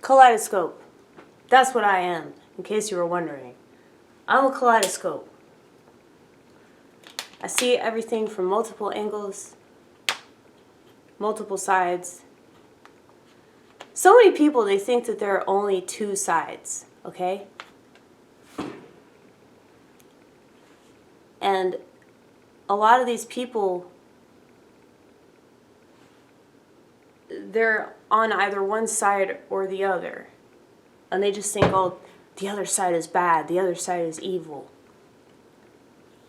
Kaleidoscope. That's what I am, in case you were wondering. I'm a kaleidoscope. I see everything from multiple angles, multiple sides. So many people, they think that there are only two sides, okay? And a lot of these people, they're on either one side or the other. And they just think, oh, the other side is bad, the other side is evil.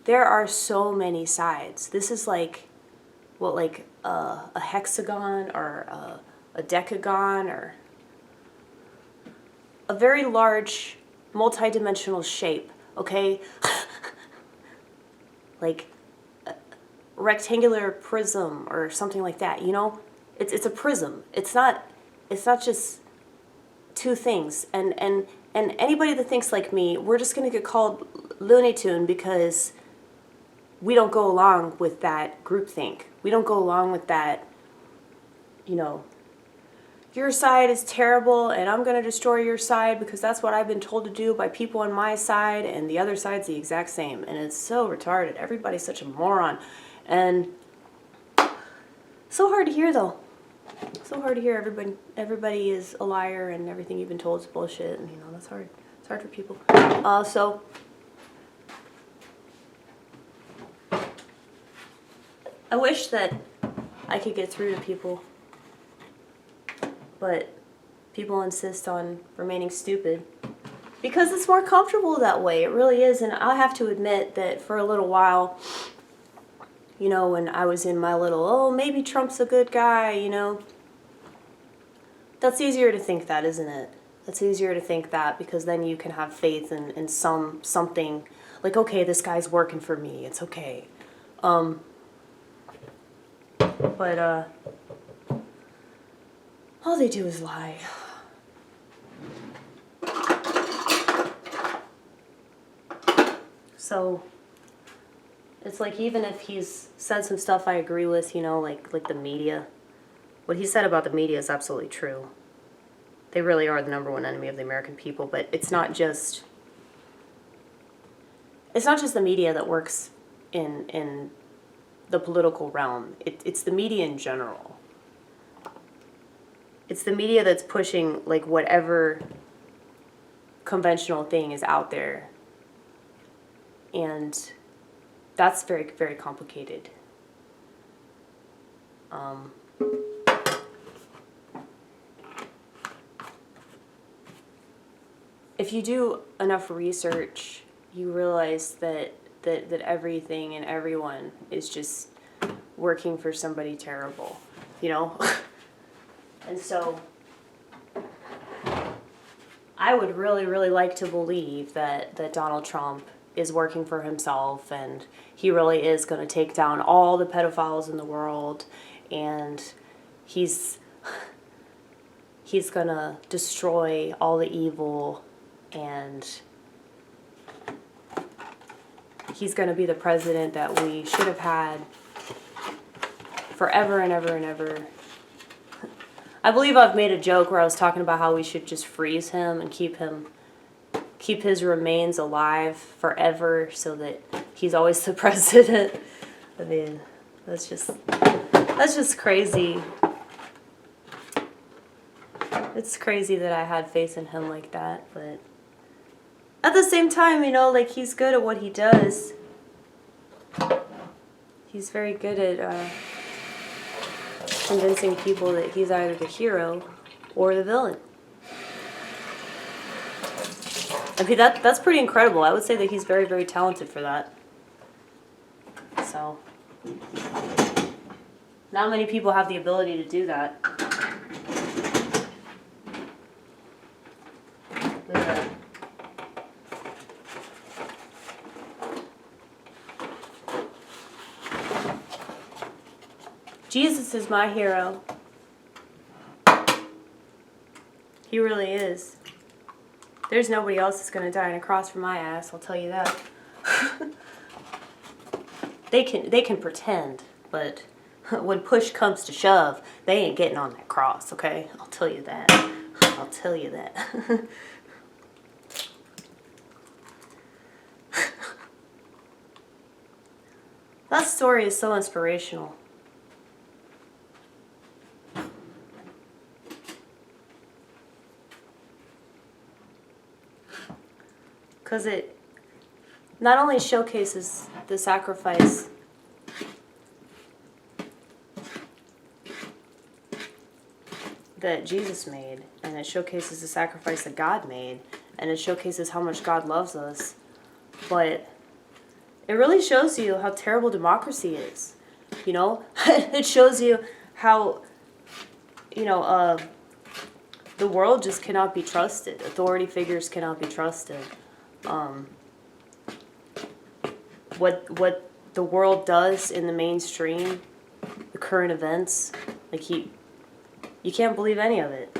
There are so many sides. This is like, what, like a hexagon or a decagon or a very large multi-dimensional shape, okay? Like a rectangular prism or something like that, you know? It's a prism. It's not just two things. And anybody that thinks like me, we're just going to get called Looney Tune because we don't go along with that groupthink. We don't go along with that, you know, your side is terrible and I'm going to destroy your side because that's what I've been told to do by people on my side, and the other side's the exact same. And it's so retarded. Everybody's such a moron. And so hard to hear, though. So hard to hear. Everybody is a liar and everything you've been told is bullshit, and you know, that's hard. It's hard for people. So I wish that I could get through to people, but people insist on remaining stupid because it's more comfortable that way. It really is. And I have to admit that for a little while, you know, when I was in my little, oh, maybe Trump's a good guy, you know, that's easier to think that, isn't it? It's easier to think that because then you can have faith in something like, okay, this guy's working for me. It's okay. But all they do is lie. So it's like, even if he's said some stuff I agree with, you know, like the media, what he said about the media is absolutely true. They really are the #1 enemy of the American people, but it's not just the media that works in the political realm. It's the media in general. It's the media that's pushing like whatever conventional thing is out there. And that's very, very complicated. If you do enough research, you realize that everything and everyone is just working for somebody terrible, you know? And so I would really, really like to believe that Donald Trump is working for himself and he really is going to take down all the pedophiles in the world, and he's going to destroy all the evil, and he's going to be the president that we should have had forever and ever and ever. I believe I've made a joke where I was talking about how we should just freeze him and keep his remains alive forever so that he's always the president. I mean, that's just crazy. It's crazy that I had faith in him like that, but at the same time, you know, like, he's good at what he does. He's very good at convincing people that he's either the hero or the villain. I mean, that's pretty incredible. I would say that he's very, very talented for that. So, not many people have the ability to do that. Jesus is my hero. He really is. There's nobody else that's going to die on a cross for my ass, I'll tell you that. They can pretend, but when push comes to shove, they ain't getting on that cross, okay? I'll tell you that. I'll tell you that. That story is so inspirational. Because it not only showcases the sacrifice that Jesus made, and it showcases the sacrifice that God made, and it showcases how much God loves us, but it really shows you how terrible democracy is, you know? It shows you how, you know, the world just cannot be trusted. Authority figures cannot be trusted. What the world does in the mainstream, the current events, like you can't believe any of it.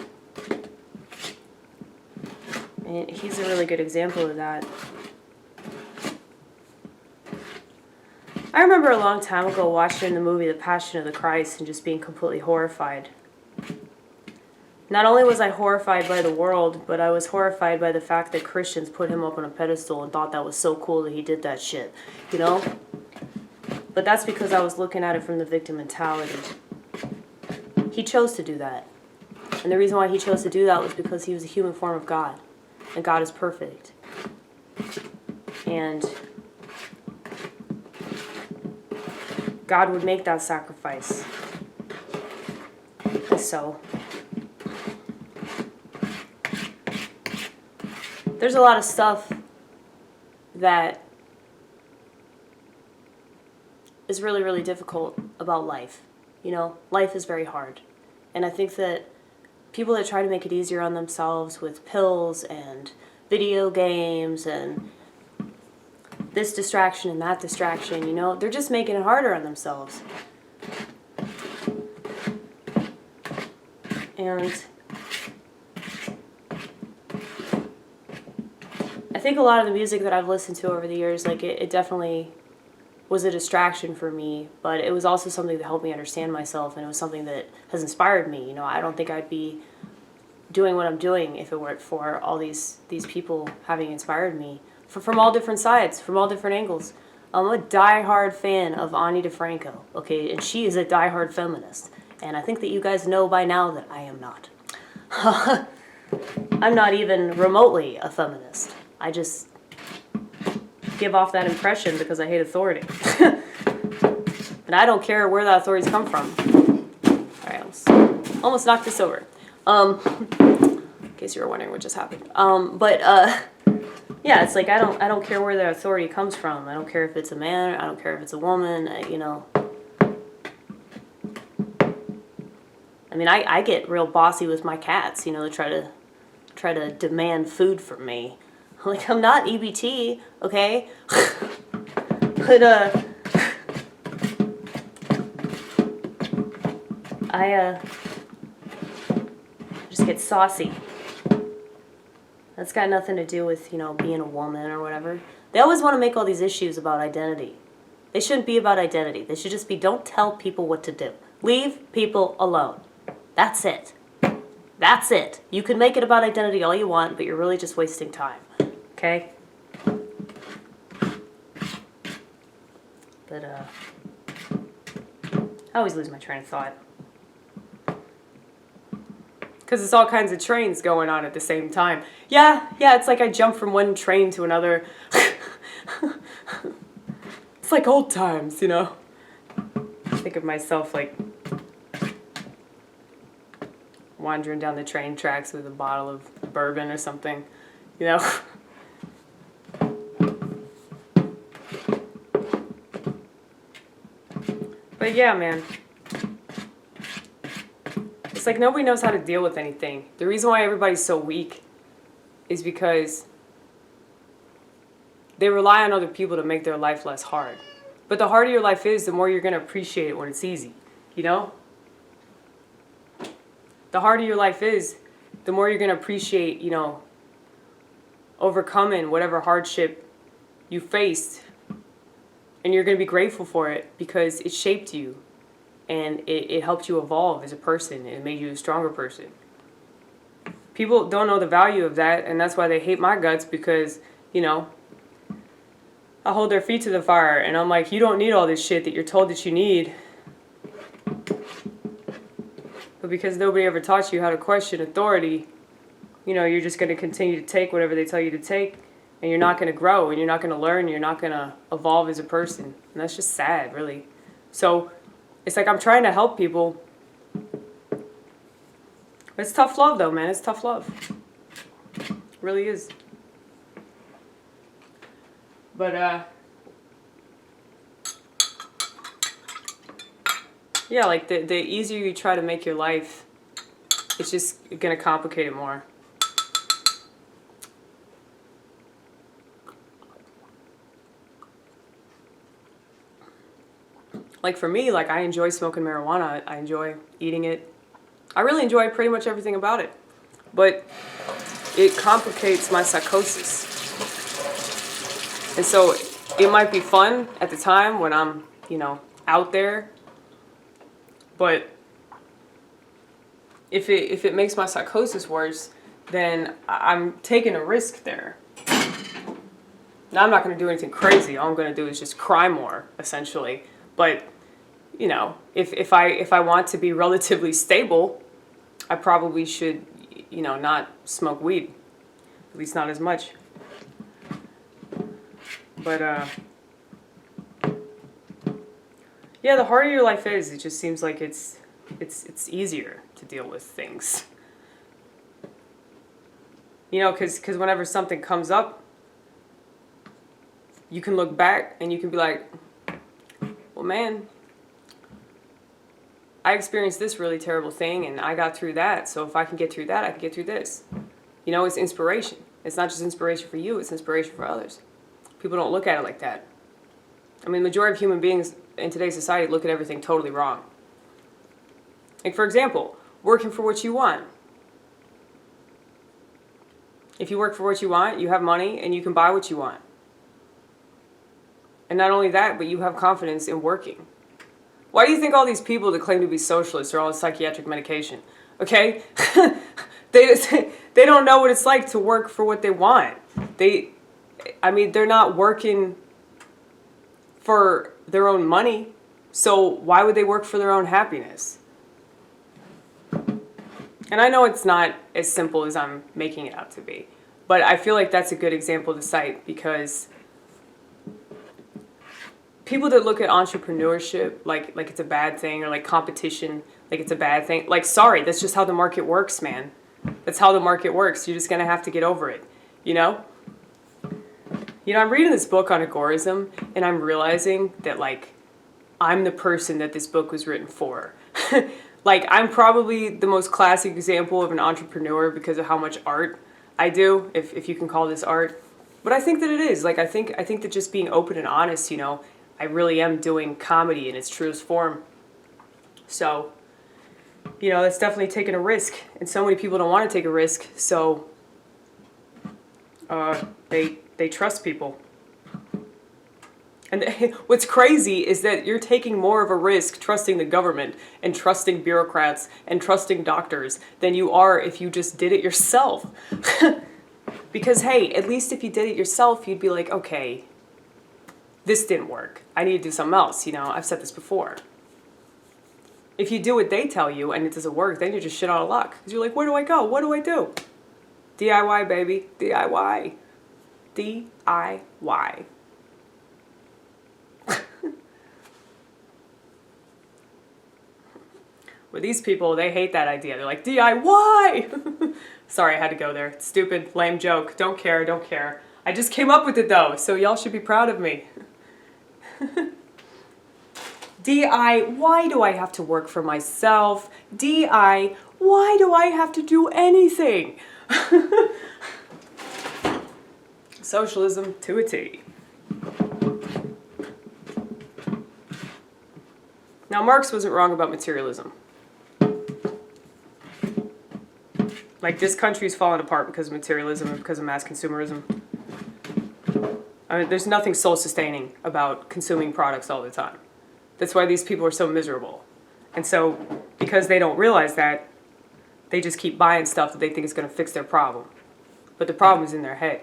And he's a really good example of that. I remember a long time ago watching the movie The Passion of the Christ and just being completely horrified. Not only was I horrified by the world, but I was horrified by the fact that Christians put him up on a pedestal and thought that was so cool that he did that shit, you know? But that's because I was looking at it from the victim mentality. He chose to do that. And the reason why he chose to do that was because he was a human form of God. And God is perfect. And God would make that sacrifice. And so there's a lot of stuff that is really, really difficult about life. You know, life is very hard. And I think that people that try to make it easier on themselves with pills and video games and this distraction and that distraction, you know, they're just making it harder on themselves. And I think a lot of the music that I've listened to over the years, like it definitely was a distraction for me, but it was also something that helped me understand myself, and it was something that has inspired me. You know, I don't think I'd be doing what I'm doing if it weren't for all these people having inspired me from all different sides, from all different angles. I'm a diehard fan of Ani DeFranco, okay, and she is a diehard feminist, and I think that you guys know by now that I am not. I'm not even remotely a feminist. I just give off that impression because I hate authority. And I don't care where that authorities come from. Alright, almost knocked this over. In case you were wondering what just happened. Yeah, it's like I don't care where the authority comes from. I don't care if it's a man, I don't care if it's a woman, you know. I mean, I get real bossy with my cats, you know, to try to demand food from me. Like, I'm not EBT, okay? But, I just get saucy. That's got nothing to do with, you know, being a woman or whatever. They always want to make all these issues about identity. They shouldn't be about identity. They should just be, don't tell people what to do. Leave people alone. That's it. That's it. You can make it about identity all you want, but you're really just wasting time. Okay? But, I always lose my train of thought. Because it's all kinds of trains going on at the same time. Yeah, it's like I jump from one train to another. It's like old times, you know? I think of myself like wandering down the train tracks with a bottle of bourbon or something, you know? But yeah, man. It's like nobody knows how to deal with anything. The reason why everybody's so weak is because they rely on other people to make their life less hard. But the harder your life is, the more you're going to appreciate it when it's easy, you know? The harder your life is, the more you're going to appreciate, you know, overcoming whatever hardship you faced. And you're going to be grateful for it because it shaped you. And it helped you evolve as a person. It made you a stronger person. People don't know the value of that, and that's why they hate my guts, because, you know, I hold their feet to the fire, and I'm like, you don't need all this shit that you're told that you need. But because nobody ever taught you how to question authority, you know, you're just going to continue to take whatever they tell you to take, and you're not going to grow, and you're not going to learn, and you're not going to evolve as a person. And that's just sad, really. So it's like I'm trying to help people. It's tough love, though, man. It's tough love. It really is. But, yeah, like, the easier you try to make your life, it's just going to complicate it more. Like, for me, like, I enjoy smoking marijuana. I enjoy eating it. I really enjoy pretty much everything about it. But it complicates my psychosis. And so it might be fun at the time when I'm, you know, out there. But if it makes my psychosis worse, then I'm taking a risk there. Now, I'm not going to do anything crazy. All I'm going to do is just cry more, essentially. But, you know, if I want to be relatively stable, I probably should, you know, not smoke weed. At least not as much. But, yeah, the harder your life is, it just seems like it's easier to deal with things. You know, because whenever something comes up, you can look back and you can be like, well, man, I experienced this really terrible thing and I got through that. So if I can get through that, I can get through this. You know, it's inspiration. It's not just inspiration for you, it's inspiration for others. People don't look at it like that. I mean, the majority of human beings in today's society look at everything totally wrong. Like, for example, working for what you want. If you work for what you want, you have money and you can buy what you want. And not only that, but you have confidence in working. Why do you think all these people that claim to be socialists are all on psychiatric medication? Okay? They don't know what it's like to work for what they want. They're not working for their own money, so why would they work for their own happiness? And I know it's not as simple as I'm making it out to be, but I feel like that's a good example to cite, because people that look at entrepreneurship like it's a bad thing, or like competition like it's a bad thing, like, sorry, that's just how the market works, man. That's how the market works. You're just gonna have to get over it, you know? You know, I'm reading this book on agorism, and I'm realizing that, like, I'm the person that this book was written for. Like, I'm probably the most classic example of an entrepreneur because of how much art I do, if you can call this art. But I think that it is. Like, I think that just being open and honest, you know, I really am doing comedy in its truest form. So, you know, that's definitely taking a risk. And so many people don't want to take a risk, so they trust people. And what's crazy is that you're taking more of a risk trusting the government and trusting bureaucrats and trusting doctors than you are if you just did it yourself. Because, hey, at least if you did it yourself, you'd be like, okay, this didn't work. I need to do something else. You know, I've said this before. If you do what they tell you and it doesn't work, then you're just shit out of luck. Because you're like, where do I go? What do I do? DIY, baby. DIY. DIY. But these people, they hate that idea. They're like, DIY! Sorry, I had to go there. Stupid, lame joke. Don't care, don't care. I just came up with it, though, so y'all should be proud of me. Why do I have to work for myself? Why do I have to do anything? Socialism to a T. Now, Marx wasn't wrong about materialism. Like, this country's fallen apart because of materialism and because of mass consumerism. I mean, there's nothing soul-sustaining about consuming products all the time. That's why these people are so miserable. And so, because they don't realize that, They just keep buying stuff that they think is going to fix their problem. But the problem is in their head.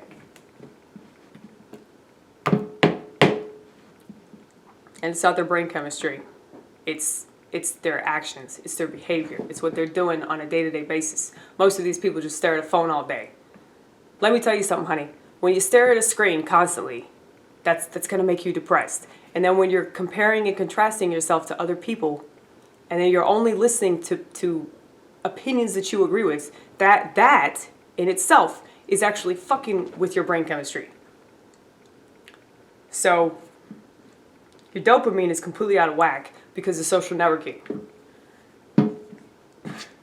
And it's not their brain chemistry. It's their actions. It's their behavior. It's what they're doing on a day-to-day basis. Most of these people just stare at a phone all day. Let me tell you something, honey. When you stare at a screen constantly, that's going to make you depressed. And then when you're comparing and contrasting yourself to other people, and then you're only listening to opinions that you agree with, that in itself is actually fucking with your brain chemistry. So your dopamine is completely out of whack because of social networking.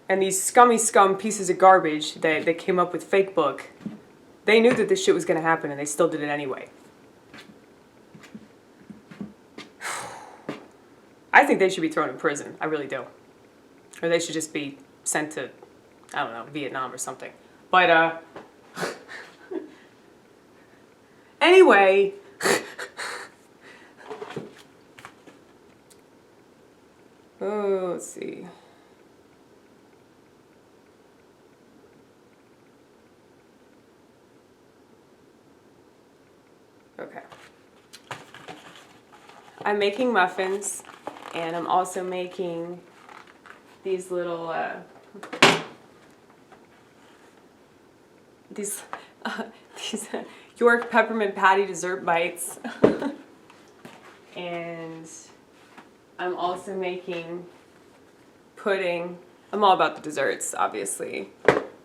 And these scum pieces of garbage that came up with fake book, they knew that this shit was going to happen and they still did it anyway. I think they should be thrown in prison. I really do. Or they should just be sent to, I don't know, Vietnam or something. But, anyway. Oh, let's see. Okay. I'm making muffins, and I'm also making these little, these York peppermint patty dessert bites. And I'm also making pudding. I'm all about the desserts, obviously.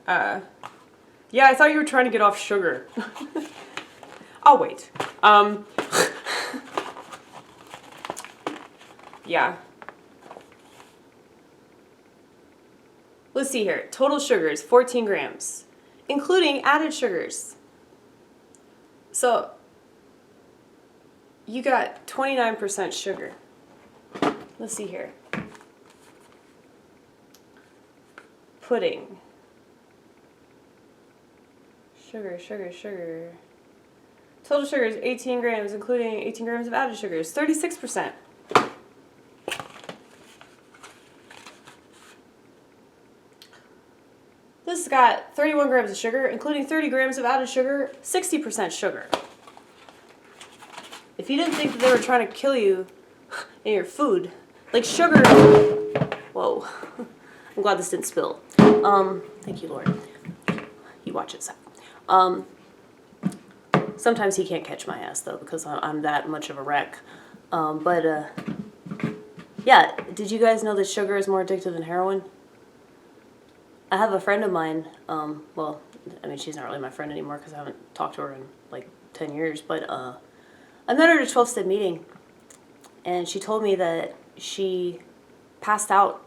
Yeah, I thought you were trying to get off sugar. I'll wait. Yeah. Let's see here. Total sugars, 14 grams, including added sugars. So you got 29% sugar. Let's see here. Pudding. Sugar. Total sugar is 18 grams, including 18 grams of added sugars, 36%. This has got 31 grams of sugar, including 30 grams of added sugar, 60% sugar. If you didn't think that they were trying to kill you in your food, like sugar, whoa, I'm glad this didn't spill. Thank you, Lord. He watches that. Sometimes he can't catch my ass though, because I'm that much of a wreck. Yeah, did you guys know that sugar is more addictive than heroin? I have a friend of mine, well, I mean, she's not really my friend anymore because I haven't talked to her in like 10 years, but I met her at a 12-step meeting, and she told me that she passed out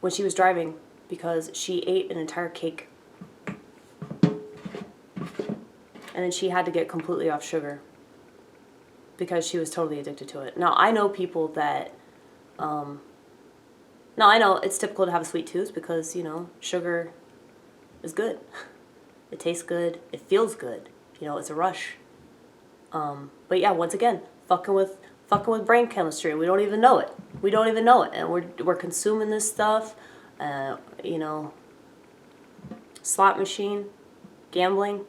when she was driving because she ate an entire cake. And then she had to get completely off sugar because she was totally addicted to it. Now, I know people that, now I know it's typical to have a sweet tooth because, you know, sugar is good. It tastes good. It feels good. You know, it's a rush. But yeah, once again, fucking with brain chemistry. We don't even know it. And we're consuming this stuff, you know, slot machine, gambling.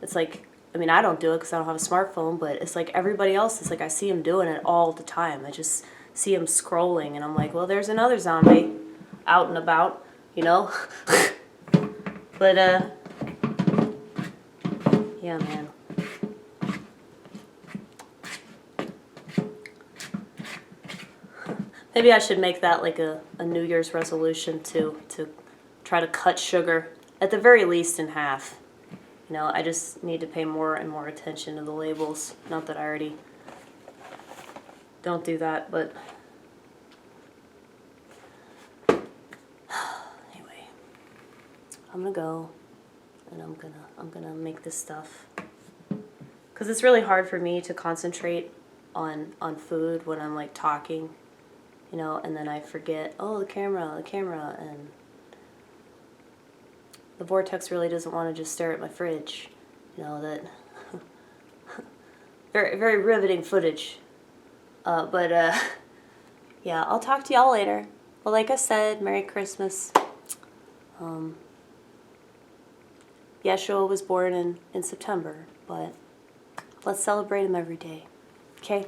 It's like, I mean, I don't do it because I don't have a smartphone, but it's like everybody else, it's like I see them doing it all the time. I just see them scrolling, and I'm like, well, there's another zombie out and about, you know? But, yeah, man. Maybe I should make that like a New Year's resolution to try to cut sugar, at the very least, in half. You know, I just need to pay more and more attention to the labels. Not that I already don't do that, but anyway, I'm gonna go and I'm gonna make this stuff because it's really hard for me to concentrate on food when I'm like talking, you know, and then I forget, oh, the camera, and the vortex really doesn't want to just stare at my fridge. You know, that very, very riveting footage. Yeah, I'll talk to y'all later. Well, like I said, Merry Christmas. Yeshua was born in September, but let's celebrate him every day. Okay?